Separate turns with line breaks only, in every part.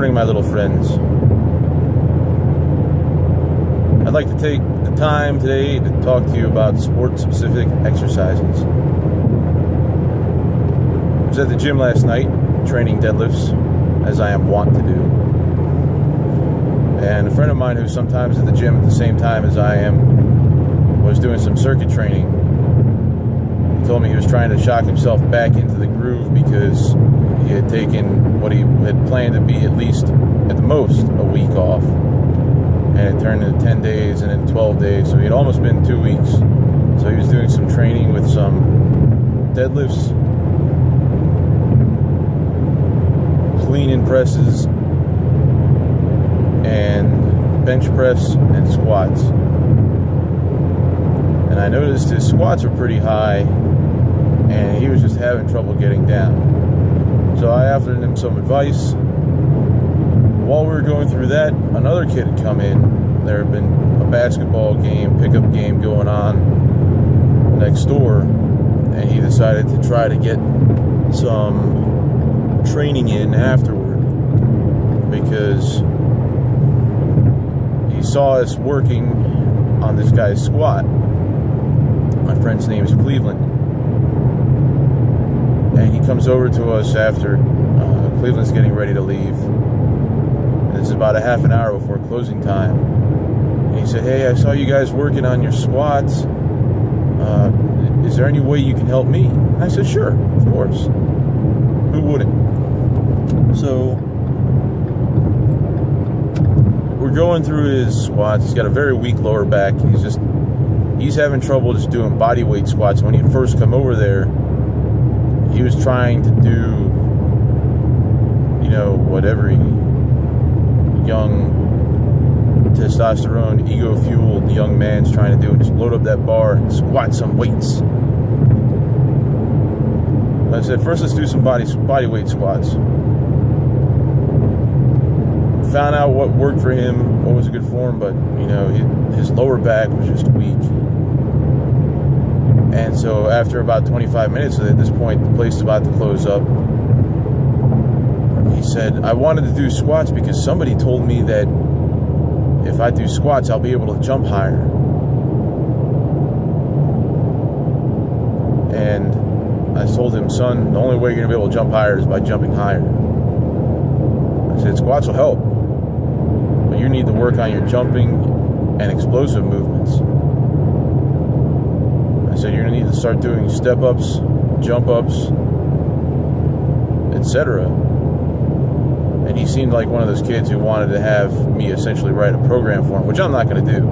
morning, my little friends. I'd like to take the time today to talk to you about sport-specific exercises. I was at the gym last night training deadlifts, as I am wont to do. And a friend of mine who's sometimes at the gym at the same time as I am was doing some circuit training. He told me he was trying to shock himself back into the groove because he had taken what he had planned to be at least, at the most, a week off. And it turned into 10 days and then 12 days, so he had almost been 2 weeks. So he was doing some training with some deadlifts, clean and presses, and bench press and squats. And I noticed his squats were pretty high, and he was just having trouble getting down. So I offered him some advice. While we were going through that, another kid had come in. There had been a basketball game, pickup game going on next door, and he decided to try to get some training in afterward because he saw us working on this guy's squat. My friend's name is Cleveland, and he comes over to us after Cleveland's getting ready to leave. It's about a half an hour before closing time. And he said, "Hey, I saw you guys working on your squats. Is there any way you can help me?" And I said, "Sure, of course. Who wouldn't?" So we're going through his squats. He's got a very weak lower back. He's having trouble just doing body weight squats. When he first come over there, he was trying to do, what every young testosterone, ego-fueled young man's trying to do, and just load up that bar and squat some weights. I said, first let's do some body weight squats. Found out what worked for him, what was good for him, but his lower back was just weak. And so after about 25 minutes, at this point the place is about to close up, he said, "I wanted to do squats because somebody told me that if I do squats, I'll be able to jump higher." And I told him, "Son, the only way you're going to be able to jump higher is by jumping higher." I said, "Squats will help, but you need to work on your jumping and explosive movements." I said, "You're going to need to start doing step-ups, jump-ups, etc." And he seemed like one of those kids who wanted to have me essentially write a program for him, which I'm not going to do.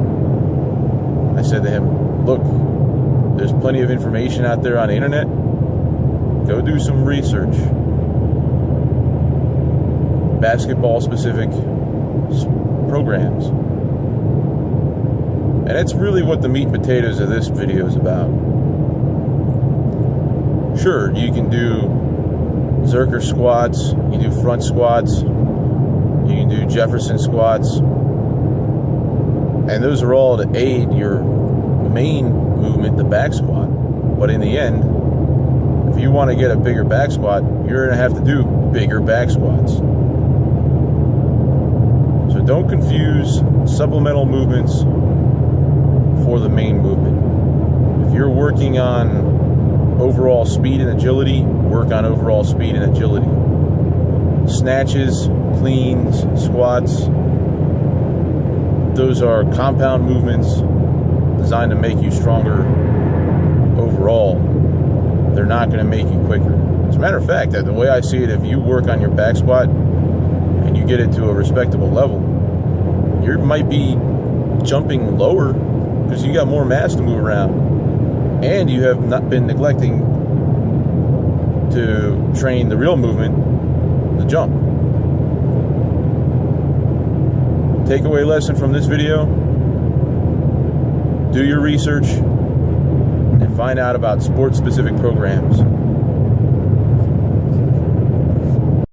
I said to him, "Look, there's plenty of information out there on the internet. Go do some research. Basketball-specific programs." And that's really what the meat and potatoes of this video is about. Sure, you can do Zercher squats, you can do front squats, you can do Jefferson squats, and those are all to aid your main movement, the back squat. But in the end, if you want to get a bigger back squat, you're going to have to do bigger back squats. So don't confuse supplemental movements for the main movement. If you're working on overall speed and agility, work on overall speed and agility. Snatches, cleans, squats, those are compound movements designed to make you stronger overall. They're not going to make you quicker. As a matter of fact, the way I see it, if you work on your back squat and you get it to a respectable level, you might be jumping lower because you got more mass to move around. And you have not been neglecting to train the real movement, the jump. Takeaway lesson from this video: do your research and find out about sport-specific programs.